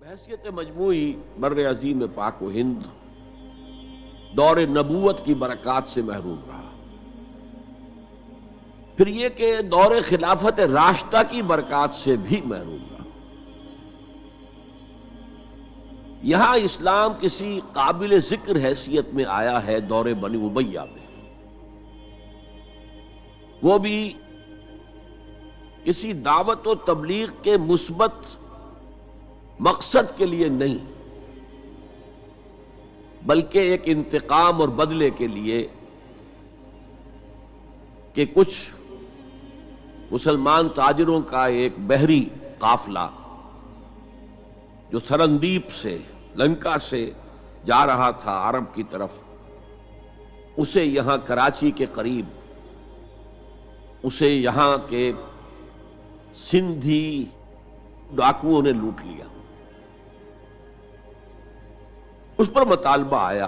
بحیثیت مجموعی بر عظیم پاک و ہند دور نبوت کی برکات سے محروم رہا۔ پھر یہ کہ دور خلافت راشدہ کی برکات سے بھی محروم رہا۔ یہاں اسلام کسی قابل ذکر حیثیت میں آیا ہے دور بنی امیہ میں، وہ بھی کسی دعوت و تبلیغ کے مثبت مقصد کے لیے نہیں، بلکہ ایک انتقام اور بدلے کے لیے کہ کچھ مسلمان تاجروں کا ایک بحری قافلہ جو سرندیپ سے لنکا سے جا رہا تھا عرب کی طرف، اسے یہاں کراچی کے قریب، اسے یہاں کے سندھی ڈاکوؤں نے لوٹ لیا۔ اس پر مطالبہ آیا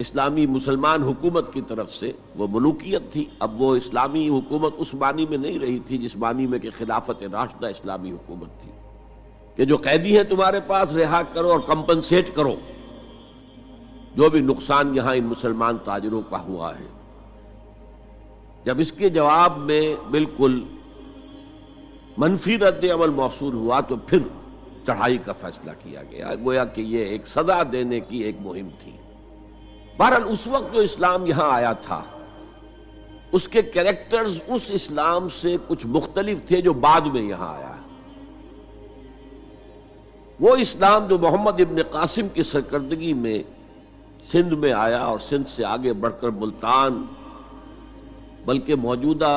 اسلامی مسلمان حکومت کی طرف سے، وہ ملوکیت تھی، اب وہ اسلامی حکومت اس معنی میں نہیں رہی تھی جس معنی میں کہ خلافت راشدہ اسلامی حکومت تھی کہ جو قیدی ہیں تمہارے پاس رہا کرو اور کمپنسیٹ کرو جو بھی نقصان یہاں ان مسلمان تاجروں کا ہوا ہے۔ جب اس کے جواب میں بالکل منفی رد عمل موصول ہوا تو پھر چڑھائی کا فیصلہ کیا گیا، گویا کہ یہ ایک سزا دینے کی ایک مہم تھی۔ بہرحال اس وقت جو اسلام یہاں آیا تھا اس کے کریکٹرز اس اسلام سے کچھ مختلف تھے جو بعد میں یہاں آیا۔ وہ اسلام جو محمد ابن قاسم کی سرکردگی میں سندھ میں آیا اور سندھ سے آگے بڑھ کر ملتان بلکہ موجودہ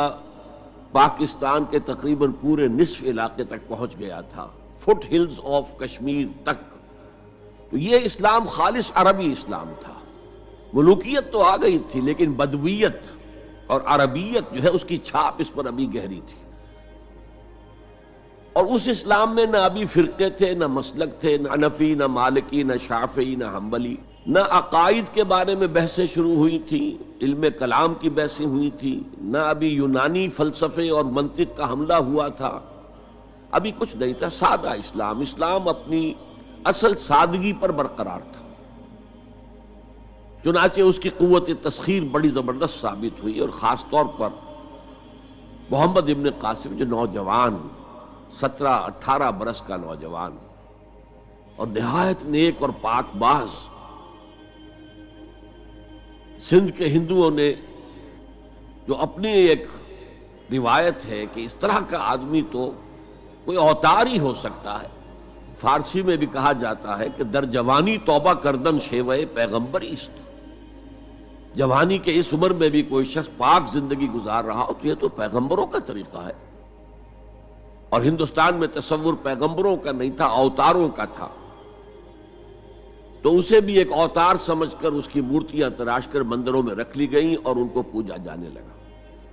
پاکستان کے تقریباً پورے نصف علاقے تک پہنچ گیا تھا، فٹ ہلز آف کشمیر تک، تو یہ اسلام خالص عربی اسلام تھا۔ ملوکیت تو آ گئی تھی لیکن بدویت اور عربیت جو ہے اس کی چھاپ اس پر ابھی گہری تھی، اور اس اسلام میں نہ ابھی فرقے تھے، نہ مسلک تھے، نہ حنفی، نہ مالکی، نہ شافعی، نہ حنبلی، نہ عقائد کے بارے میں بحثیں شروع ہوئی تھیں، علم کلام کی بحثیں ہوئی تھیں، نہ ابھی یونانی فلسفے اور منطق کا حملہ ہوا تھا، ابھی کچھ نہیں تھا، سادہ اسلام۔ اسلام اپنی اصل سادگی پر برقرار تھا، چنانچہ اس کی قوت تسخیر بڑی زبردست ثابت ہوئی، اور خاص طور پر محمد ابن قاسم جو نوجوان 17-18 برس کا نوجوان اور نہایت نیک اور پاک باز، سندھ کے ہندوؤں نے جو اپنی ایک روایت ہے کہ اس طرح کا آدمی تو کوئی اوتار ہی ہو سکتا ہے، فارسی میں بھی کہا جاتا ہے کہ در جوانی توبہ کردن شیوہ پیغمبری است، جوانی کے اس عمر میں بھی کوئی شخص پاک زندگی گزار رہا ہو تو یہ تو پیغمبروں کا طریقہ ہے، اور ہندوستان میں تصور پیغمبروں کا نہیں تھا، اوتاروں کا تھا، تو اسے بھی ایک اوتار سمجھ کر اس کی مورتیاں تراش کر مندروں میں رکھ لی گئیں اور ان کو پوجا جانے لگا۔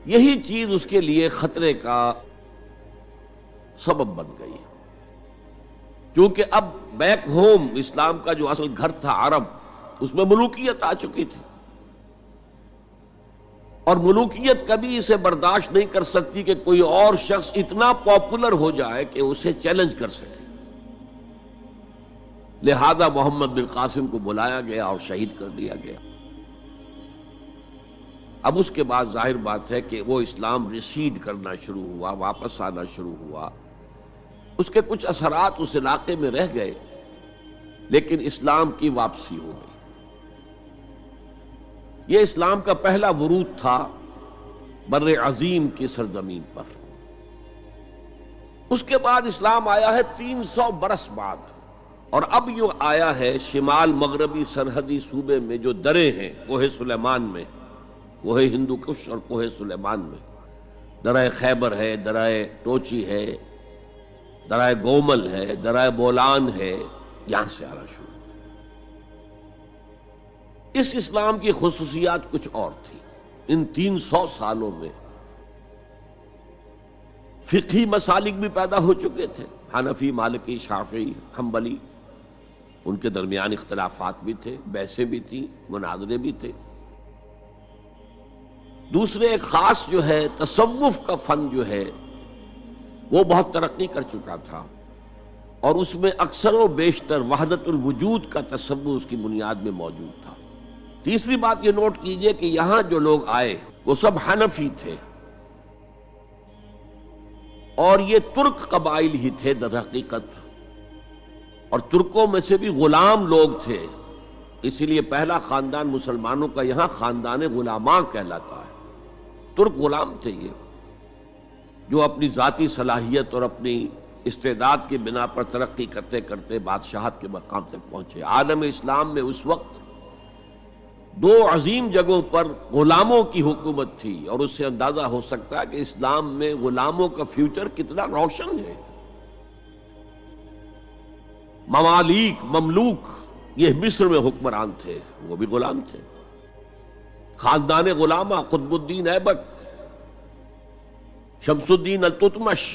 یہی چیز اس کے لیے خطرے کا سبب بن گئی، کیونکہ اب بیک ہوم اسلام کا جو اصل گھر تھا عرب، اس میں ملوکیت آ چکی تھی، اور ملوکیت کبھی اسے برداشت نہیں کر سکتی کہ کوئی اور شخص اتنا پاپولر ہو جائے کہ اسے چیلنج کر سکے، لہذا محمد بن قاسم کو بلایا گیا اور شہید کر دیا گیا۔ اب اس کے بعد ظاہر بات ہے کہ وہ اسلام ریسیڈ کرنا شروع ہوا، واپس آنا شروع ہوا، اس کے کچھ اثرات اس علاقے میں رہ گئے، لیکن اسلام کی واپسی ہو گئی۔ یہ اسلام کا پہلا ورود تھا بر عظیم کی سرزمین پر۔ اس کے بعد اسلام آیا ہے 300 برس بعد، اور اب یہ آیا ہے شمال مغربی سرحدی صوبے میں جو دریں ہیں، کوہ سلیمان میں، کوہ ہندو کش اور کوہ سلیمان میں، درہ خیبر ہے، درہ ٹوچی ہے، درہ گومل ہے، درہ بولان ہے، یہاں سے آنا شروع۔ اس اسلام کی خصوصیات کچھ اور تھی۔ ان 300 سالوں میں فقہی مسالک بھی پیدا ہو چکے تھے، حنفی، مالکی، شافعی، حنبلی، ان کے درمیان اختلافات بھی تھے، بحثیں بھی تھیں، مناظرے بھی تھے۔ دوسرے ایک خاص جو ہے تصوف کا فن جو ہے وہ بہت ترقی کر چکا تھا، اور اس میں اکثر و بیشتر وحدت الوجود کا تصور اس کی بنیاد میں موجود تھا۔ تیسری بات یہ نوٹ کیجئے کہ یہاں جو لوگ آئے وہ سب حنفی تھے، اور یہ ترک قبائل ہی تھے در حقیقت، اور ترکوں میں سے بھی غلام لوگ تھے، اسی لیے پہلا خاندان مسلمانوں کا یہاں خاندان غلامان کہلاتا ہے۔ ترک غلام تھے یہ، جو اپنی ذاتی صلاحیت اور اپنی استعداد کی بنا پر ترقی کرتے کرتے بادشاہت کے مقام تک پہنچے۔ عالم اسلام میں اس وقت دو عظیم جگہوں پر غلاموں کی حکومت تھی، اور اس سے اندازہ ہو سکتا ہے کہ اسلام میں غلاموں کا فیوچر کتنا روشن ہے۔ ممالک، مملوک، یہ مصر میں حکمران تھے، وہ بھی غلام تھے۔ خاندان غلامہ، قطب الدین ایبک، شمس الدین التتمش،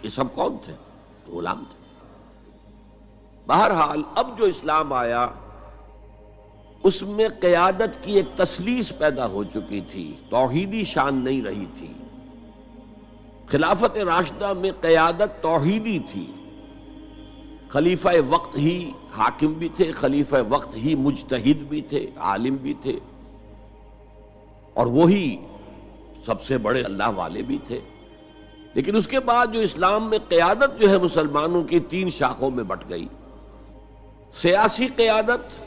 یہ سب کون تھے؟ غلام تھے۔ بہرحال اب جو اسلام آیا اس میں قیادت کی ایک تثلیث پیدا ہو چکی تھی، توحیدی شان نہیں رہی تھی۔ خلافت راشدہ میں قیادت توحیدی تھی، خلیفہ وقت ہی حاکم بھی تھے، خلیفہ وقت ہی مجتہد بھی تھے، عالم بھی تھے، اور وہی سب سے بڑے اللہ والے بھی تھے۔ لیکن اس کے بعد جو اسلام میں قیادت جو ہے مسلمانوں کی تین شاخوں میں بٹ گئی۔ سیاسی قیادت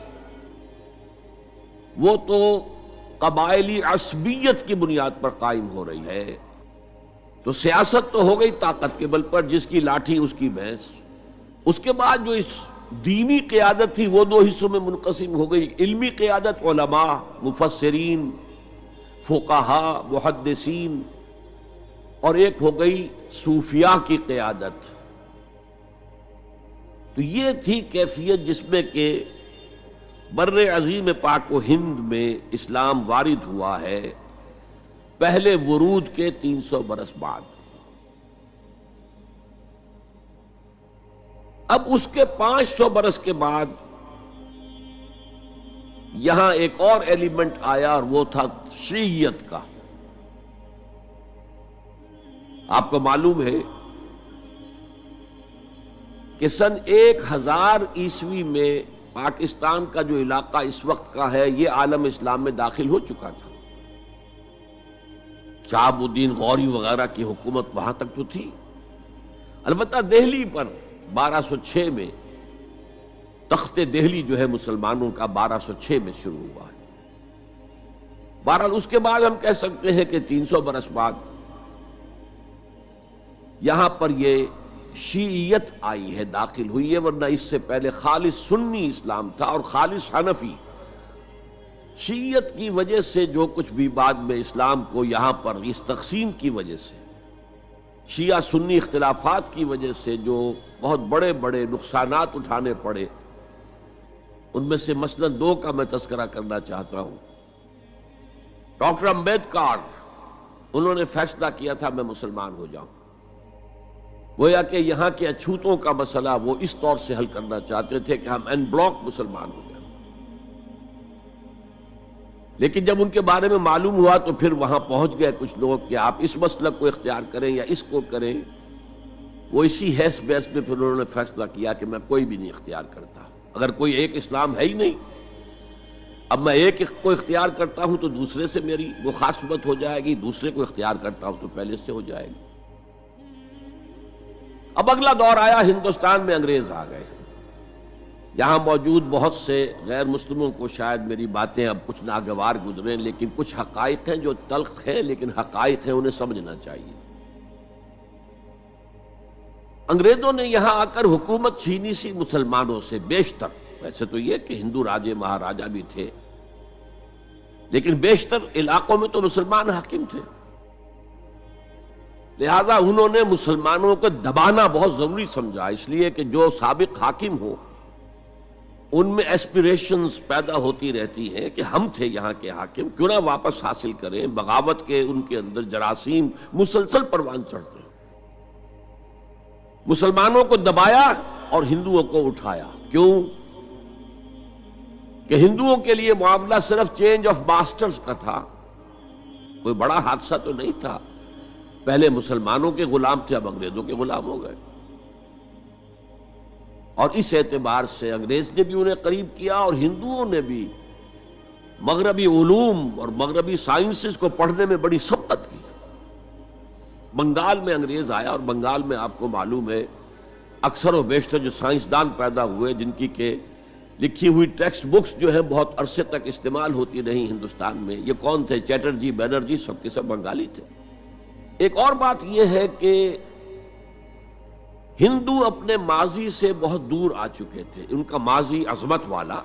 وہ تو قبائلی عصبیت کی بنیاد پر قائم ہو رہی ہے، تو سیاست تو ہو گئی طاقت کے بل پر، جس کی لاٹھی اس کی بھینس۔ اس کے بعد جو اس دینی قیادت تھی وہ دو حصوں میں منقسم ہو گئی، علمی قیادت علماء، مفسرین، فقہاء، محدثین، اور ایک ہو گئی صوفیاء کی قیادت۔ تو یہ تھی کیفیت جس میں کہ بر عظیم پاک و ہند میں اسلام وارد ہوا ہے پہلے ورود کے 300 برس بعد۔ اب اس کے 500 برس کے بعد یہاں ایک اور ایلیمنٹ آیا، اور وہ تھا شیعیت کا۔ آپ کو معلوم ہے کہ سن 1000 عیسوی میں پاکستان کا جو علاقہ اس وقت کا ہے یہ عالم اسلام میں داخل ہو چکا تھا۔ شہاب الدین غوری وغیرہ کی حکومت وہاں تک تو تھی، البتہ دہلی پر 1206 میں تخت دہلی جو ہے مسلمانوں کا 1206 میں شروع ہوا ہے۔ بہرحال اس کے بعد ہم کہہ سکتے ہیں کہ 300 برس بعد یہاں پر یہ شیعیت آئی ہے، داخل ہوئی ہے، ورنہ اس سے پہلے خالص سنی اسلام تھا اور خالص حنفی۔ شیعیت کی وجہ سے جو کچھ بھی بعد میں اسلام کو یہاں پر اس تقسیم کی وجہ سے، شیعہ سنی اختلافات کی وجہ سے جو بہت بڑے بڑے نقصانات اٹھانے پڑے، ان میں سے مثلاً 2 کا میں تذکرہ کرنا چاہتا ہوں۔ ڈاکٹر امبیڈکر، انہوں نے فیصلہ کیا تھا میں مسلمان ہو جاؤں، گویا کہ یہاں کے اچھوتوں کا مسئلہ وہ اس طور سے حل کرنا چاہتے تھے کہ ہم ان بلاک مسلمان ہو جائیں۔ لیکن جب ان کے بارے میں معلوم ہوا تو پھر وہاں پہنچ گئے کچھ لوگ کہ آپ اس مسلک کو اختیار کریں یا اس کو کریں۔ وہ اسی حیث بیس میں پھر انہوں نے فیصلہ کیا کہ میں کوئی بھی نہیں اختیار کرتا، اگر کوئی ایک اسلام ہے ہی نہیں، اب میں ایک کو اختیار کرتا ہوں تو دوسرے سے میری مخاصمت ہو جائے گی، دوسرے کو اختیار کرتا ہوں تو پہلے سے ہو جائے گی۔ اب اگلا دور آیا، ہندوستان میں انگریز آ گئے۔ یہاں موجود بہت سے غیر مسلموں کو شاید میری باتیں اب کچھ ناگوار گزریں، لیکن کچھ حقائق ہیں جو تلخ ہیں لیکن حقائق ہیں، انہیں سمجھنا چاہیے۔ انگریزوں نے یہاں آ کر حکومت چھینی سی مسلمانوں سے بیشتر، ویسے تو یہ کہ ہندو راجے مہاراجا بھی تھے، لیکن بیشتر علاقوں میں تو مسلمان حاکم تھے، لہذا انہوں نے مسلمانوں کو دبانا بہت ضروری سمجھا، اس لیے کہ جو سابق حاکم ہو ان میں ایسپیریشنز پیدا ہوتی رہتی ہیں کہ ہم تھے یہاں کے حاکم، کیوں نہ واپس حاصل کریں۔ بغاوت کے ان کے اندر جراثیم مسلسل پروان چڑھتے ہیں۔ مسلمانوں کو دبایا اور ہندوؤں کو اٹھایا، کیوں کہ ہندوؤں کے لیے معاملہ صرف چینج آف ماسٹرز کا تھا، کوئی بڑا حادثہ تو نہیں تھا۔ پہلے مسلمانوں کے غلام تھے، اب انگریزوں کے غلام ہو گئے۔ اور اس اعتبار سے انگریز نے بھی انہیں قریب کیا اور ہندوؤں نے بھی مغربی علوم اور مغربی سائنسز کو پڑھنے میں بڑی سبقت کی۔ بنگال میں انگریز آیا اور بنگال میں آپ کو معلوم ہے اکثر و بیشتر جو سائنسدان پیدا ہوئے جن کی کہ لکھی ہوئی ٹیکسٹ بکس جو ہیں بہت عرصے تک استعمال ہوتی نہیں ہندوستان میں، یہ کون تھے؟ چیٹرجی، بینرجی، سب کے سب بنگالی تھے۔ ایک اور بات یہ ہے کہ ہندو اپنے ماضی سے بہت دور آ چکے تھے، ان کا ماضی عظمت والا،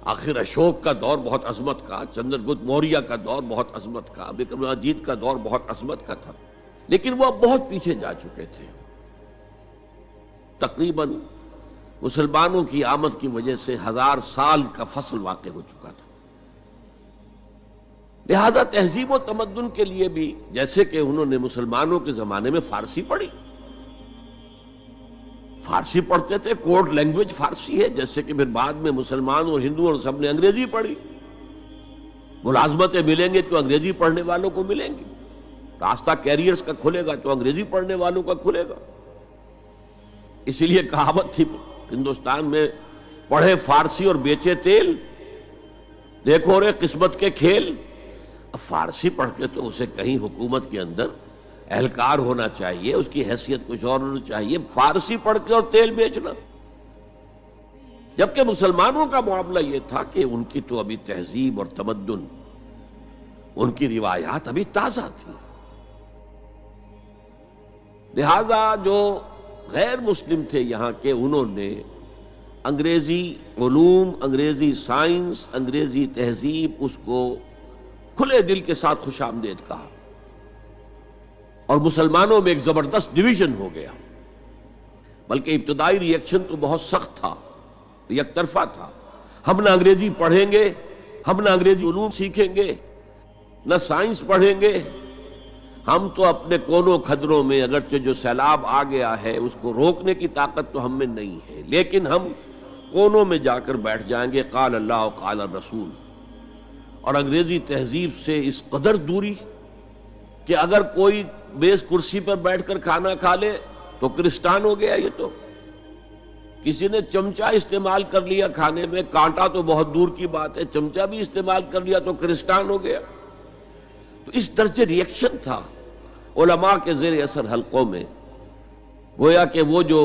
آخر اشوک کا دور بہت عظمت کا، چندر گپت موریہ کا دور بہت عظمت کا، وکرماجیت کا دور بہت عظمت کا تھا، لیکن وہ اب بہت پیچھے جا چکے تھے۔ تقریباً مسلمانوں کی آمد کی وجہ سے 1000 سال کا فصل واقع ہو چکا تھا۔ لہذا تہذیب و تمدن کے لیے بھی، جیسے کہ انہوں نے مسلمانوں کے زمانے میں فارسی پڑھی، فارسی پڑھتے تھے، کوڈ لینگویج فارسی ہے، جیسے کہ پھر بعد میں مسلمان اور ہندو اور سب نے انگریزی پڑھی، ملازمتیں ملیں گے تو انگریزی پڑھنے والوں کو ملیں گی، راستہ کیریئرز کا کھلے گا تو انگریزی پڑھنے والوں کا کھلے گا۔ اسی لیے کہاوت تھی ہندوستان میں، پڑھے فارسی اور بیچے تیل، دیکھو رے قسمت کے کھیل۔ اب فارسی پڑھ کے تو اسے کہیں حکومت کے اندر اہلکار ہونا چاہیے، اس کی حیثیت کچھ اور ہونی چاہیے، فارسی پڑھ کے اور تیل بیچنا۔ جبکہ مسلمانوں کا معاملہ یہ تھا کہ ان کی تو ابھی تہذیب اور تمدن، ان کی روایات ابھی تازہ تھی، لہذا جو غیر مسلم تھے یہاں کے، انہوں نے انگریزی علوم، انگریزی سائنس، انگریزی تہذیب، اس کو کھلے دل کے ساتھ خوش آمدید کہا، اور مسلمانوں میں ایک زبردست ڈویژن ہو گیا۔ بلکہ ابتدائی ری ایکشن تو بہت سخت تھا، یک طرفہ تھا، ہم نہ انگریزی پڑھیں گے، ہم نہ انگریزی علوم سیکھیں گے، نہ سائنس پڑھیں گے، ہم تو اپنے کونوں کھدروں میں، اگرچہ جو سیلاب آ گیا ہے اس کو روکنے کی طاقت تو ہم میں نہیں ہے، لیکن ہم کونوں میں جا کر بیٹھ جائیں گے، قال اللہ و قال الرسول۔ اور انگریزی تہذیب سے اس قدر دوری کہ اگر کوئی بیس کرسی پر بیٹھ کر کھانا کھا لے تو کرسٹان ہو گیا۔ یہ تو کسی نے چمچہ استعمال کر لیا کھانے میں، کانٹا تو بہت دور کی بات ہے، چمچہ بھی استعمال کر لیا تو کرسٹان ہو گیا۔ تو اس درجے ری ایکشن تھا علماء کے زیر اثر حلقوں میں، گویا کہ وہ جو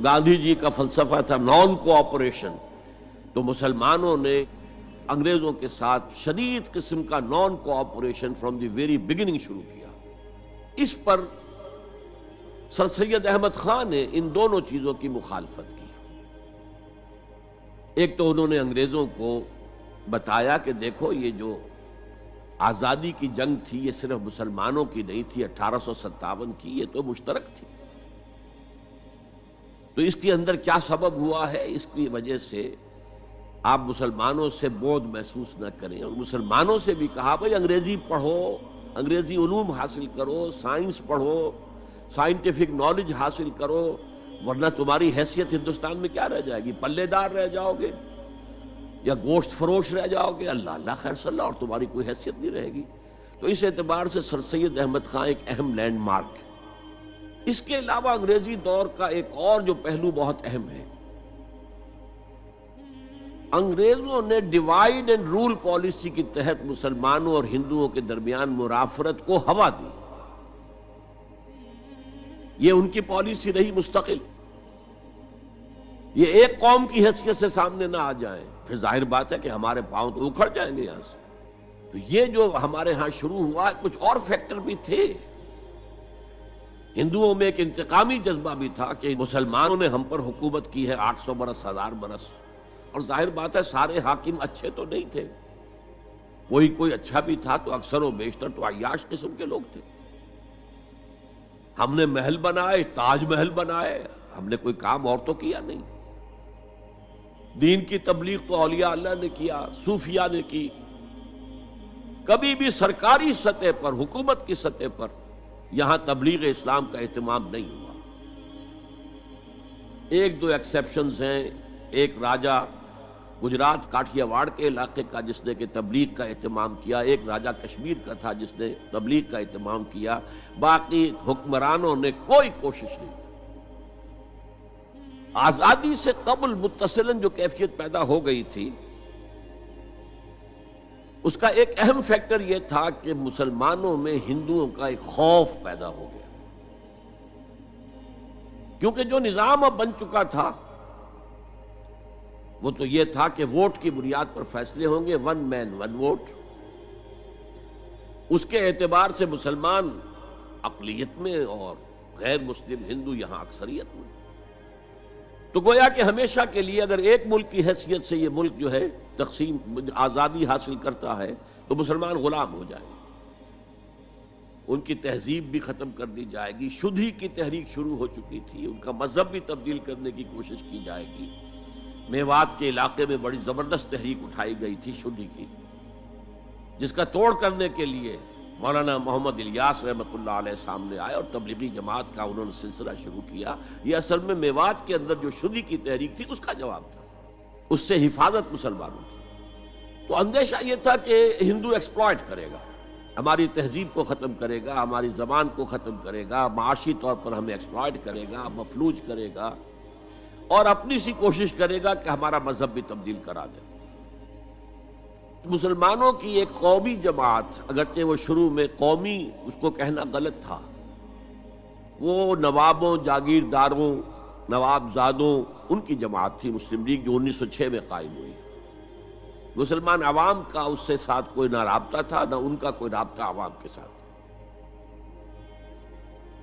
گاندھی جی کا فلسفہ تھا نان کوآپریشن، تو مسلمانوں نے انگریزوں کے ساتھ شدید قسم کا naan cooperation from the very beginning شروع کیا۔ اس پر سر سید احمد خان نے ان دونوں چیزوں کی مخالفت کی۔ ایک تو انہوں نے انگریزوں کو بتایا کہ دیکھو یہ جو آزادی کی جنگ تھی یہ صرف مسلمانوں کی نہیں تھی، 1857 کی، یہ تو مشترک تھی، تو اس کے اندر کیا سبب ہوا ہے، اس کی وجہ سے آپ مسلمانوں سے بعد محسوس نہ کریں۔ اور مسلمانوں سے بھی کہا بھائی انگریزی پڑھو، انگریزی علوم حاصل کرو، سائنس پڑھو، سائنٹیفک نالج حاصل کرو، ورنہ تمہاری حیثیت ہندوستان میں کیا رہ جائے گی؟ پلے دار رہ جاؤ گے یا گوشت فروش رہ جاؤ گے، اللہ اللہ خیر صلی اللہ، اور تمہاری کوئی حیثیت نہیں رہے گی۔ تو اس اعتبار سے سر سید احمد خان ایک اہم لینڈ مارک ہے۔ اس کے علاوہ انگریزی دور کا ایک اور جو پہلو بہت اہم ہے، انگریزوں نے ڈیوائیڈ اینڈ رول پالیسی کے تحت مسلمانوں اور ہندوؤں کے درمیان مرافرت کو ہوا دی۔ یہ ان کی پالیسی رہی مستقل، یہ ایک قوم کی حیثیت سے سامنے نہ آ جائیں، پھر ظاہر بات ہے کہ ہمارے پاؤں تو اکھڑ جائیں گے یہاں سے۔ تو یہ جو ہمارے ہاں شروع ہوا، کچھ اور فیکٹر بھی تھے۔ ہندوؤں میں ایک انتقامی جذبہ بھی تھا کہ مسلمانوں نے ہم پر حکومت کی ہے 800 برس، 1000 برس، اور ظاہر بات ہے سارے حاکم اچھے تو نہیں تھے، کوئی اچھا بھی تھا، تو اکثر و بیشتر تو عیاش قسم کے لوگ تھے۔ ہم نے محل بنائے، تاج محل بنائے، ہم نے کوئی کام اور تو کیا نہیں۔ دین کی تبلیغ تو اولیاء اللہ نے کیا، صوفیاء نے کی، کبھی بھی سرکاری سطح پر، حکومت کی سطح پر یہاں تبلیغ اسلام کا اہتمام نہیں ہوا۔ ایک دو ایکسیپشنز ہیں، ایک راجہ گجرات کاٹھیا واڑ کے علاقے کا جس نے کہ تبلیغ کا اہتمام کیا، ایک راجہ کشمیر کا تھا جس نے تبلیغ کا اہتمام کیا، باقی حکمرانوں نے کوئی کوشش نہیں کی۔ آزادی سے قبل متصلاً جو کیفیت پیدا ہو گئی تھی، اس کا ایک اہم فیکٹر یہ تھا کہ مسلمانوں میں ہندوؤں کا ایک خوف پیدا ہو گیا، کیونکہ جو نظام اب بن چکا تھا وہ تو یہ تھا کہ ووٹ کی بنیاد پر فیصلے ہوں گے، ون مین ون ووٹ۔ اس کے اعتبار سے مسلمان اقلیت میں اور غیر مسلم ہندو یہاں اکثریت میں، تو گویا کہ ہمیشہ کے لیے اگر ایک ملک کی حیثیت سے یہ ملک جو ہے تقسیم آزادی حاصل کرتا ہے تو مسلمان غلام ہو جائیں، ان کی تہذیب بھی ختم کر دی جائے گی، شدھی کی تحریک شروع ہو چکی تھی، ان کا مذہب بھی تبدیل کرنے کی کوشش کی جائے گی۔ میوات کے علاقے میں بڑی زبردست تحریک اٹھائی گئی تھی شدھی کی، جس کا توڑ کرنے کے لیے مولانا محمد الیاس رحمۃ اللہ علیہ سامنے آئے اور تبلیغی جماعت کا انہوں نے سلسلہ شروع کیا۔ یہ اصل میں میوات کے اندر جو شدھی کی تحریک تھی اس کا جواب تھا، اس سے حفاظت مسلمانوں کی۔ تو اندیشہ یہ تھا کہ ہندو ایکسپلائٹ کرے گا، ہماری تہذیب کو ختم کرے گا، ہماری زبان کو ختم کرے گا، معاشی طور پر ہمیں ایکسپلائٹ کرے گا، مفلوج کرے گا، اور اپنی سی کوشش کرے گا کہ ہمارا مذہب بھی تبدیل کرا دے۔ مسلمانوں کی ایک قومی جماعت، اگرچہ وہ شروع میں قومی اس کو کہنا غلط تھا، وہ نوابوں، جاگیرداروں، نوابزادوں ان کی جماعت تھی مسلم لیگ، جو 1906 میں قائم ہوئی۔ مسلمان عوام کا اس سے ساتھ کوئی نہ رابطہ تھا، نہ ان کا کوئی رابطہ عوام کے ساتھ۔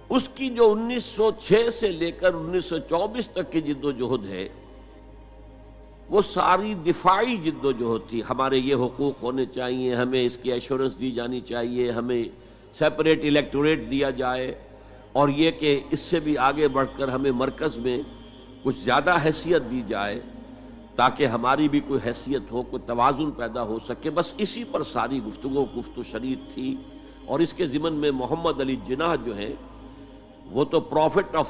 اس کی جو 1906 سے لے کر 1924 تک کی جد و جہد ہے، وہ ساری دفاعی جد و جہد تھی۔ ہمارے یہ حقوق ہونے چاہیے، ہمیں اس کی ایشورنس دی جانی چاہیے، ہمیں سیپریٹ الیکٹوریٹ دیا جائے، اور یہ کہ اس سے بھی آگے بڑھ کر ہمیں مرکز میں کچھ زیادہ حیثیت دی جائے تاکہ ہماری بھی کوئی حیثیت ہو، کوئی توازن پیدا ہو سکے۔ بس اسی پر ساری گفت و شنید تھی۔ اور اس کے ضمن میں محمد علی جناح جو ہیں وہ تو پروفٹ آف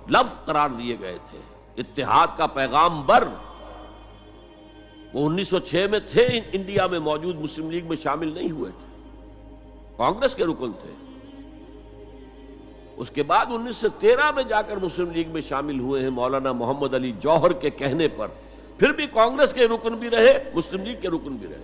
لو قرار دیے گئے تھے، اتحاد کا پیغام بر۔ وہ 1906 میں تھے انڈیا میں موجود، مسلم لیگ میں شامل نہیں ہوئے تھے، کانگریس کے رکن تھے۔ اس کے بعد 1913 میں جا کر مسلم لیگ میں شامل ہوئے ہیں مولانا محمد علی جوہر کے کہنے پر، پھر بھی کانگریس کے رکن بھی رہے، مسلم لیگ کے رکن بھی رہے،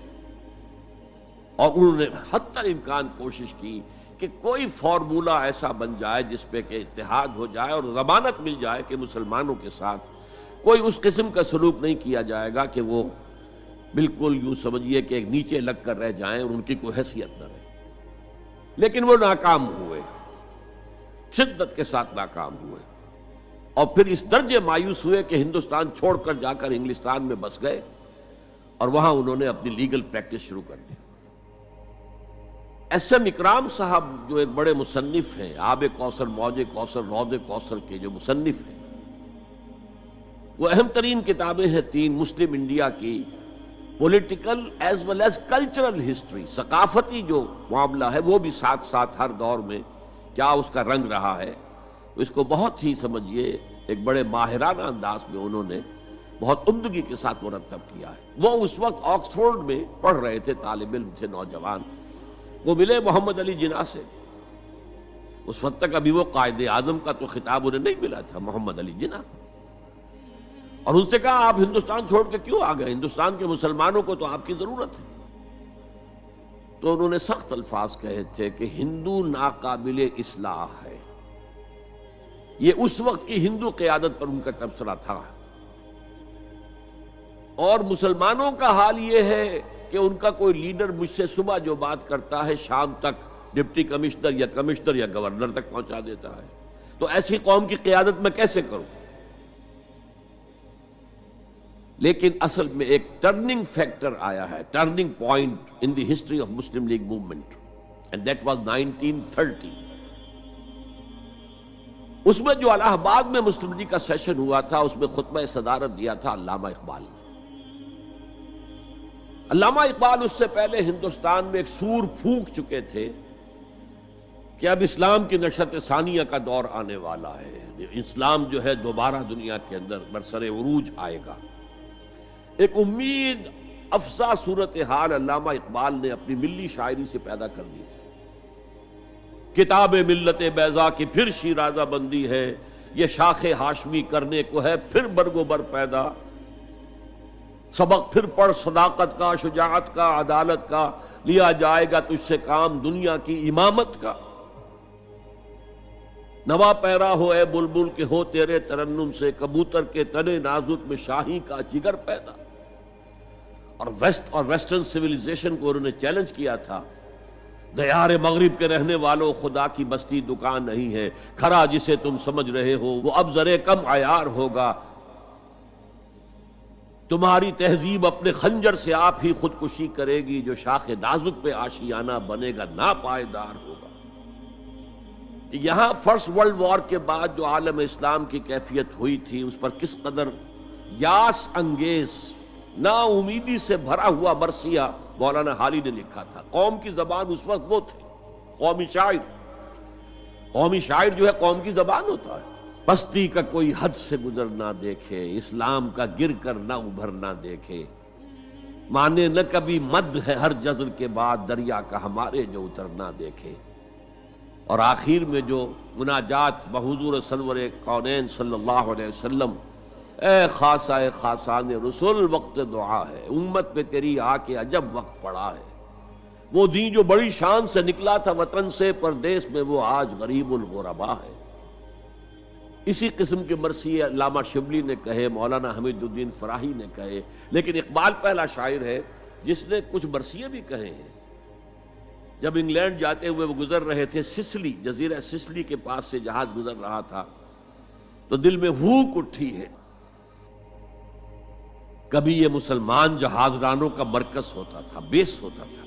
اور انہوں نے حتی الامکان کوشش کی کہ کوئی فارمولہ ایسا بن جائے جس پہ کہ اتحاد ہو جائے اور ضمانت مل جائے کہ مسلمانوں کے ساتھ کوئی اس قسم کا سلوک نہیں کیا جائے گا کہ وہ بالکل یوں سمجھیے کہ ایک نیچے لگ کر رہ جائیں اور ان کی کوئی حیثیت نہ رہے۔ لیکن وہ ناکام ہوئے، شدت کے ساتھ ناکام ہوئے، اور پھر اس درجے مایوس ہوئے کہ ہندوستان چھوڑ کر جا کر انگلستان میں بس گئے، اور وہاں انہوں نے اپنی لیگل پریکٹس شروع کر دی۔ ایس ایم اکرام صاحب جو ایک بڑے مصنف ہیں، آب کوثر، موج کوثر، رود کوثر کے جو مصنف ہیں، وہ اہم ترین کتابیں ہیں تین مسلم انڈیا کی، political as well as cultural history, ثقافتی جو معاملہ ہے وہ بھی ساتھ ساتھ ہر دور میں کیا اس کا رنگ رہا ہے، تو اس کو بہت ہی سمجھیے ایک بڑے ماہرانہ انداز میں انہوں نے بہت عمدگی کے ساتھ مرتب کیا ہے۔ وہ اس وقت آکسفورڈ میں پڑھ رہے تھے، طالب علم تھے، نوجوان۔ وہ ملے محمد علی جناح سے، اس وقت تک ابھی وہ قائد اعظم کا تو خطاب انہیں نہیں ملا تھا، محمد علی جناح، اور ان سے کہا آپ ہندوستان چھوڑ کے کیوں آ گئے، ہندوستان کے مسلمانوں کو تو آپ کی ضرورت ہے۔ تو انہوں نے سخت الفاظ کہے تھے کہ ہندو ناقابل اصلاح ہے۔ یہ اس وقت کی ہندو قیادت پر ان کا تبصرہ تھا، اور مسلمانوں کا حال یہ ہے کہ ان کا کوئی لیڈر مجھ سے صبح جو بات کرتا ہے شام تک ڈپٹی کمشنر یا گورنر تک پہنچا دیتا ہے، تو ایسی قوم کی قیادت میں کیسے کروں؟ لیکن اصل میں ایک ٹرننگ فیکٹر آیا ہے، turning point in the history of Muslim league movement, and that was 1930۔ اس میں جو الہ آباد میں مسلم لیگ کا سیشن ہوا تھا، اس میں خطبہ صدارت دیا تھا علامہ اقبال نے۔ علامہ اقبال اس سے پہلے ہندوستان میں ایک سور پھونک چکے تھے کہ اب اسلام کی نشأت ثانیہ کا دور آنے والا ہے، اسلام جو ہے دوبارہ دنیا کے اندر برسر عروج آئے گا۔ ایک امید افزا صورتحال علامہ اقبال نے اپنی ملی شاعری سے پیدا کر دی تھی۔ کتاب ملت بیضا کی پھر شیرازہ بندی ہے، یہ شاخ ہاشمی کرنے کو ہے پھر برگو بر پیدا، سبق پھر پڑھ صداقت کا، شجاعت کا، عدالت کا، لیا جائے گا تجھ سے کام دنیا کی امامت کا۔ نوا پیرا ہو اے بلبل کہ ہو تیرے ترنم سے کبوتر کے تنے نازک میں شاہی کا جگر پیدا۔ اور ویسٹرن سویلائزیشن کو انہوں نے چیلنج کیا تھا، دیار مغرب کے رہنے والوں خدا کی بستی دکان نہیں ہے، کھرا جسے تم سمجھ رہے ہو وہ اب ذرے کم عیار ہوگا، تمہاری تہذیب اپنے خنجر سے آپ ہی خودکشی کرے گی، جو شاخ نازک پہ آشیانہ بنے گا ناپائیدار ہوگا۔ یہاں فرسٹ ورلڈ وار کے بعد جو عالم اسلام کی کیفیت ہوئی تھی اس پر کس قدر یاس انگیز نا امیدی سے بھرا ہوا مرثیہ مولانا حالی نے لکھا تھا۔ قوم کی زبان اس وقت وہ تھی، قومی شاعر۔ قومی شاعر جو ہے قوم کی زبان ہوتا ہے۔ پستی کا کوئی حد سے گزر نہ دیکھے، اسلام کا گر کر نہ ابھر نہ دیکھے، مانے نہ کبھی مد ہے ہر جزر کے بعد دریا کا ہمارے جو اتر نہ دیکھے۔ اور آخر میں جو مناجات بحضور سرور کونین صلی اللہ علیہ وسلم، اے خاصہ خاصان رسول وقت دعا ہے، امت پہ تیری آ کے عجب وقت پڑا ہے، وہ دین جو بڑی شان سے نکلا تھا وطن سے پردیس میں وہ آج غریب الغربا ہے۔ اسی قسم کے مرثیے علامہ شبلی نے کہے، مولانا حمید الدین فراہی نے کہے، لیکن اقبال پہلا شاعر ہے جس نے کچھ مرثیے بھی کہے ہیں۔ جب انگلینڈ جاتے ہوئے وہ گزر رہے تھے سسلی، جزیرہ سسلی کے پاس سے جہاز گزر رہا تھا تو دل میں ہوک اٹھی ہے، کبھی یہ مسلمان جہاز رانوں کا مرکز ہوتا تھا، بیس ہوتا تھا،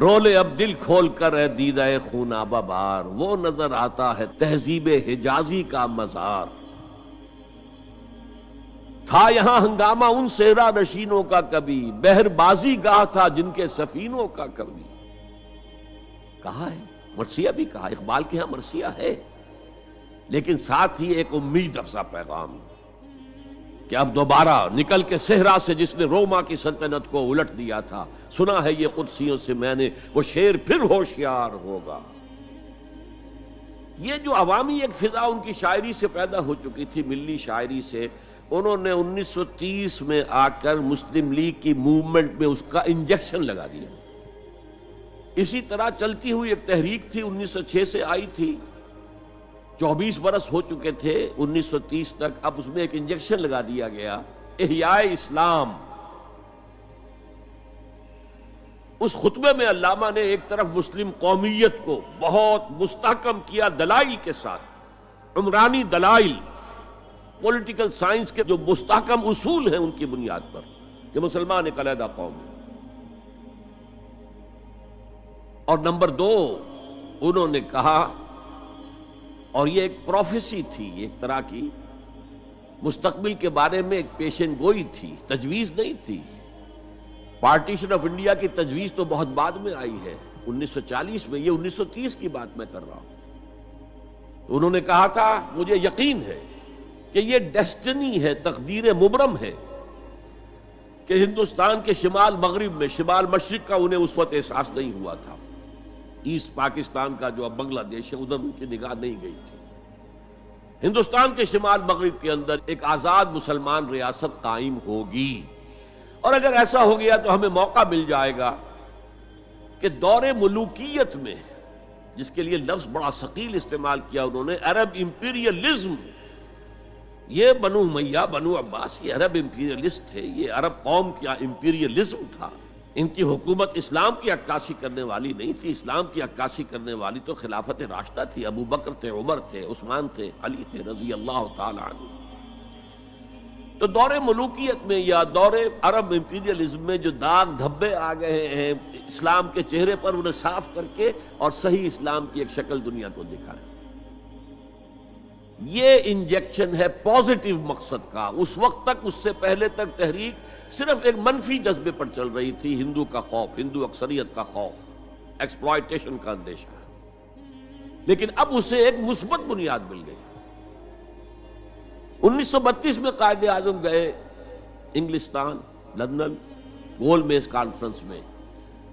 رولے اب دل کھول کر اے دیدہ خونابہ بار، وہ نظر آتا ہے تہذیب حجازی کا مزار، تھا یہاں ہنگامہ ان صحرا نشینوں کا کبھی، بحر بازی گاہ تھا جن کے سفینوں کا کبھی۔ کہا ہے مرثیہ بھی کہا، اقبال کے ہاں مرثیہ ہے، لیکن ساتھ ہی ایک امید افزا پیغام کہ اب دوبارہ نکل کے صحرا سے جس نے روما کی سلطنت کو الٹ دیا تھا، سنا ہے یہ قدسیوں سے میں نے، وہ شیر پھر ہوشیار ہوگا۔ یہ جو عوامی ایک فضا ان کی شاعری سے پیدا ہو چکی تھی، ملی شاعری سے، انہوں نے 1930 میں آ کر مسلم لیگ کی موومنٹ میں اس کا انجیکشن لگا دیا۔ اسی طرح چلتی ہوئی ایک تحریک تھی، 1906 سے آئی تھی، 24 برس ہو چکے تھے 1930 تک، اب اس میں ایک انجیکشن لگا دیا گیا، احیاء اسلام۔ اس خطبے میں علامہ نے ایک طرف مسلم قومیت کو بہت مستحکم کیا دلائل کے ساتھ، عمرانی دلائل، پولیٹیکل سائنس کے جو مستحکم اصول ہیں ان کی بنیاد پر کہ مسلمان ایک علیحدہ قوم ہے۔ اور نمبر 2 انہوں نے کہا، اور یہ ایک پروفیسی تھی، ایک طرح کی مستقبل کے بارے میں ایک پیشن گوئی تھی، تجویز نہیں تھی۔ پارٹیشن آف انڈیا کی تجویز تو بہت بعد میں آئی ہے، 1940 میں، یہ 1930 کی بات میں کر رہا ہوں۔ انہوں نے کہا تھا مجھے یقین ہے کہ یہ ڈیسٹنی ہے، تقدیر مبرم ہے کہ ہندوستان کے شمال مغرب میں، شمال مشرق کا انہیں اس وقت احساس نہیں ہوا تھا، ایسٹ پاکستان کا جو اب بنگلہ دیش ہے ادھر ان کی نگاہ نہیں گئی تھی، ہندوستان کے شمال مغرب کے اندر ایک آزاد مسلمان ریاست قائم ہوگی، اور اگر ایسا ہو گیا تو ہمیں موقع مل جائے گا کہ دور ملوکیت میں، جس کے لیے لفظ بڑا ثقیل استعمال کیا انہوں نے، عرب امپیریلزم، یہ بنو امیہ، بنو عباس یہ عرب امپیریلسٹ تھے، یہ عرب قوم کا امپیریلزم تھا، ان کی حکومت اسلام کی عکاسی کرنے والی نہیں تھی، اسلام کی عکاسی کرنے والی تو خلافت راشدہ تھی، ابو بکر تھے، عمر تھے، عثمان تھے، علی تھے رضی اللہ تعالی عنہ۔ تو دور ملوکیت میں یا دور عرب امپیریلزم میں جو داغ دھبے آ گئے ہیں اسلام کے چہرے پر، انہیں صاف کر کے اور صحیح اسلام کی ایک شکل دنیا کو دکھائیں، یہ انجیکشن ہے پازیٹیو مقصد کا۔ اس وقت تک، اس سے پہلے تک تحریک صرف ایک منفی جذبے پر چل رہی تھی، ہندو کا خوف، ہندو اکثریت کا خوف، ایکسپلائٹیشن کا اندیشہ، لیکن اب اسے ایک مثبت بنیاد مل گئی۔ 1932 میں قائد اعظم گئے انگلستان، لندن، گول میز کانفرنس میں،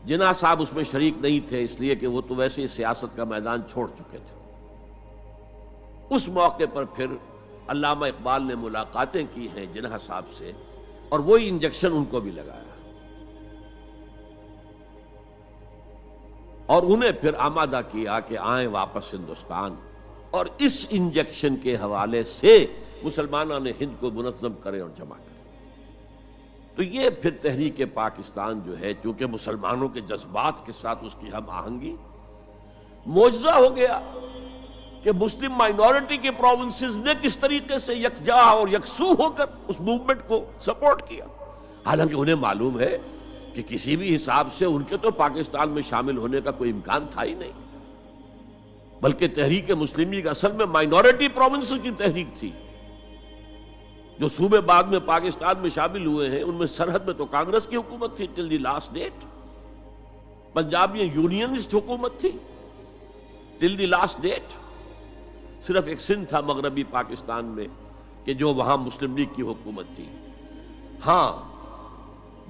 جناح صاحب اس میں شریک نہیں تھے، اس لیے کہ وہ تو ویسے ہی سیاست کا میدان چھوڑ چکے تھے۔ اس موقع پر پھر علامہ اقبال نے ملاقاتیں کی ہیں جناح صاحب سے، اور وہی انجیکشن ان کو بھی لگایا اور انہیں پھر آمادہ کیا کہ آئیں واپس ہندوستان، اور اس انجیکشن کے حوالے سے مسلمانوں نے ہند کو منظم کرے اور جمع کرے۔ تو یہ پھر تحریک پاکستان جو ہے، چونکہ مسلمانوں کے جذبات کے ساتھ اس کی ہم آہنگی، معجزہ ہو گیا کہ مسلم مائنورٹی کے پروونسز نے کس طریقے سے یکجا اور یکسو ہو کر اس موومنٹ کو سپورٹ کیا، حالانکہ انہیں معلوم ہے کہ کسی بھی حساب سے ان کے تو پاکستان میں شامل ہونے کا کوئی امکان تھا ہی نہیں، بلکہ تحریک مسلم لیگ اصل میں مائنورٹی پروونسز کی تحریک تھی۔ جو صوبے بعد میں پاکستان میں شامل ہوئے ہیں ان میں سرحد میں تو کانگریس کی حکومت تھی ٹل دی لاسٹ ڈیٹ، پنجاب میں یونینسٹ حکومت تھی ٹل دی لاسٹ ڈیٹ، صرف ایک سندھ تھا مغربی پاکستان میں کہ جو وہاں مسلم لیگ کی حکومت تھی۔ ہاں،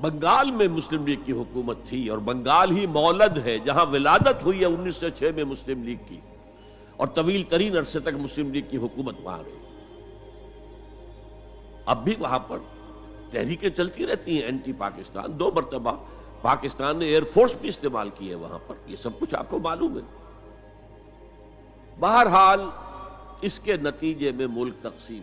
بنگال میں مسلم لیگ کی حکومت تھی، اور بنگال ہی مولد ہے جہاں ولادت ہوئی ہے 1906 میں مسلم لیگ کی، اور طویل ترین عرصے تک مسلم لیگ کی حکومت وہاں رہی۔ اب بھی وہاں پر تحریکیں چلتی رہتی ہیں اینٹی پاکستان، 2 مرتبہ پاکستان نے ایئر فورس بھی استعمال کی ہے وہاں پر، یہ سب کچھ آپ کو معلوم ہے۔ بہرحال اس کے نتیجے میں ملک تقسیم